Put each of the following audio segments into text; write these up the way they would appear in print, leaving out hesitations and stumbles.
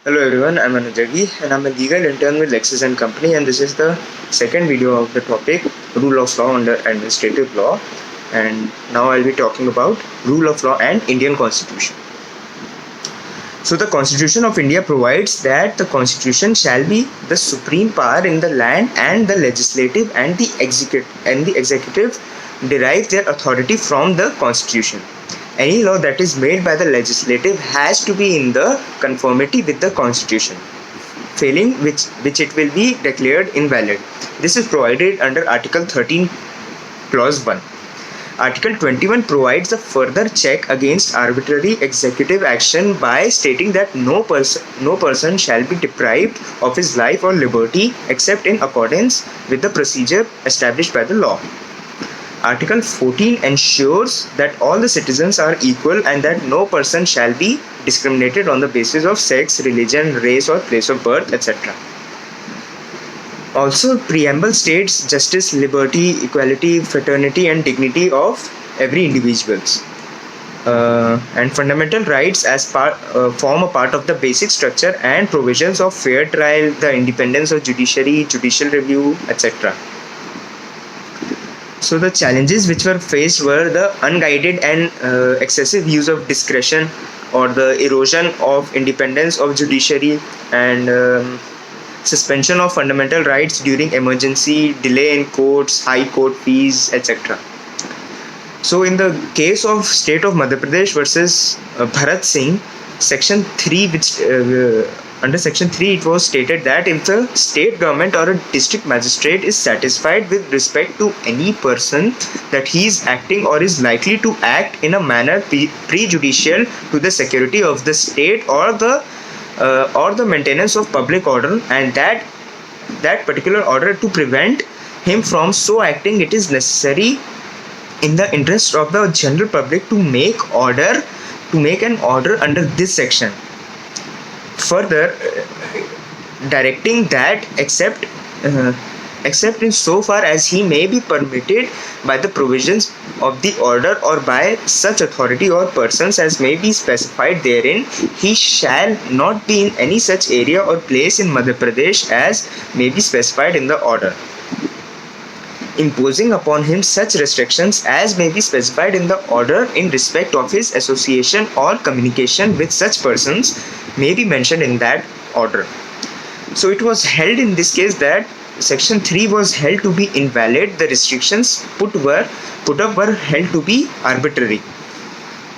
Hello everyone, I'm Anujagi and I'm a legal intern with Lexis and Company, and this is the second video of the topic Rule of Law under Administrative Law. And now I'll be talking about Rule of Law and Indian Constitution. So the Constitution of India provides that the Constitution shall be the supreme power in the land, and the legislative and the executive derive their authority from the Constitution. Any law that is made by the legislative has to be in the conformity with the Constitution, failing which it will be declared invalid. This is provided under Article 13, Clause 1. Article 21 provides a further check against arbitrary executive action by stating that no person shall be deprived of his life or liberty except in accordance with the procedure established by the law. Article 14 ensures that all the citizens are equal and that no person shall be discriminated on the basis of sex, religion, race, or place of birth, etc. Also, preamble states justice, liberty, equality, fraternity, and dignity of every individuals. And fundamental rights form a part of the basic structure and provisions of fair trial, the independence of judiciary, judicial review, etc. So the challenges which were faced were the unguided and excessive use of discretion, or the erosion of independence of judiciary, and suspension of fundamental rights during emergency, delay in courts, high court fees, etc. So in the case of State of Madhya Pradesh versus Bharat Singh, Section 3, under Section 3 it was stated that if the state government or a district magistrate is satisfied with respect to any person that he is acting or is likely to act in a manner prejudicial to the security of the state or the maintenance of public order, and that particular order to prevent him from so acting, it is necessary in the interest of the general public to make an order under this section. Further, directing that except in so far as he may be permitted by the provisions of the order or by such authority or persons as may be specified therein, he shall not be in any such area or place in Madhya Pradesh as may be specified in the order. Imposing upon him such restrictions as may be specified in the order in respect of his association or communication with such persons may be mentioned in that order. So it was held in this case that Section 3 was held to be invalid. The restrictions put up were held to be arbitrary.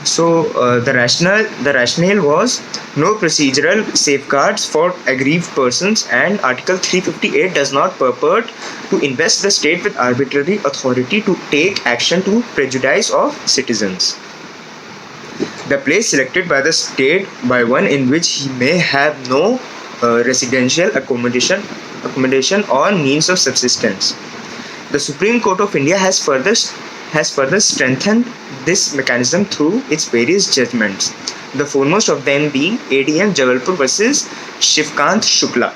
So the rationale was no procedural safeguards for aggrieved persons, and Article 358 does not purport to invest the state with arbitrary authority to take action to prejudice of citizens. The place selected by the state by one in which he may have no residential accommodation or means of subsistence. The Supreme Court of India has further strengthened this mechanism through its various judgments, the foremost of them being ADM Jabalpur versus Shivkant Shukla.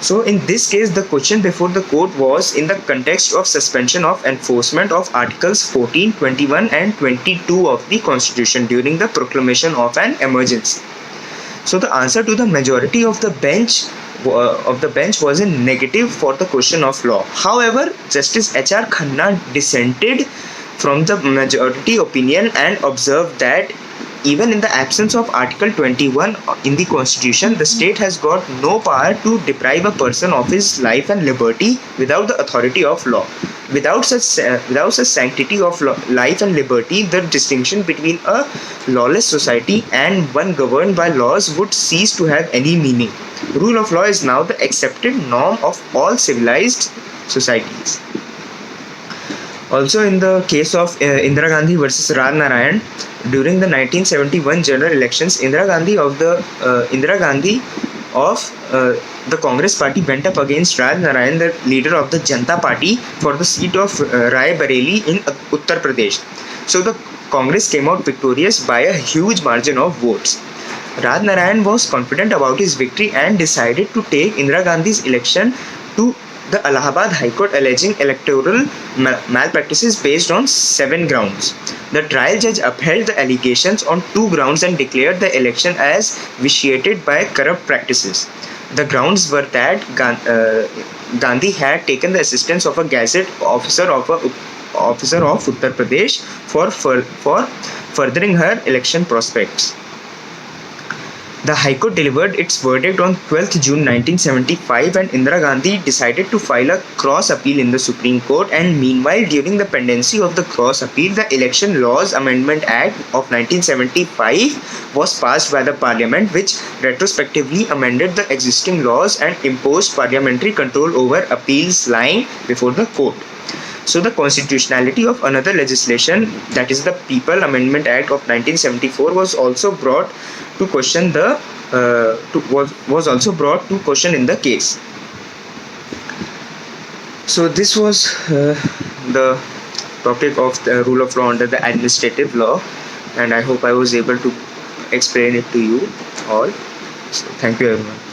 So in this case, the question before the court was in the context of suspension of enforcement of Articles 14, 21 and 22 of the Constitution during the proclamation of an emergency. So the answer to the majority of the bench was in negative for the question of law. However, Justice H.R. Khanna dissented from the majority opinion and observed that even in the absence of Article 21 in the Constitution, the state has got no power to deprive a person of his life and liberty without the authority of law. Without such sanctity of life and liberty, the distinction between a lawless society and one governed by laws would cease to have any meaning. Rule of law is now the accepted norm of all civilized societies. Also, in the case of Indira Gandhi versus Raj Narayan, during the 1971 general elections, Indira Gandhi of the Congress party went up against Raj Narayan, the leader of the Janata Party, for the seat of Rai Bareli in Uttar Pradesh. So the Congress came out victorious by a huge margin of votes. Raj Narayan was confident about his victory and decided to take Indira Gandhi's election to the Allahabad High Court alleging electoral malpractices based on 7 grounds. The trial judge upheld the allegations on 2 grounds and declared the election as vitiated by corrupt practices. The grounds were that Gandhi had taken the assistance of a gazette officer of Uttar Pradesh for furthering her election prospects. The High Court delivered its verdict on 12th June 1975, and Indira Gandhi decided to file a cross appeal in the Supreme Court. And meanwhile, during the pendency of the cross appeal, the Election Laws Amendment Act of 1975 was passed by the Parliament, which retrospectively amended the existing laws and imposed parliamentary control over appeals lying before the court. So the constitutionality of another legislation, that is the People Amendment Act of 1974, was also brought to question was also brought to question in the case. So this was the topic of the rule of law under the administrative law, and I hope I was able to explain it to you all. So thank you everyone.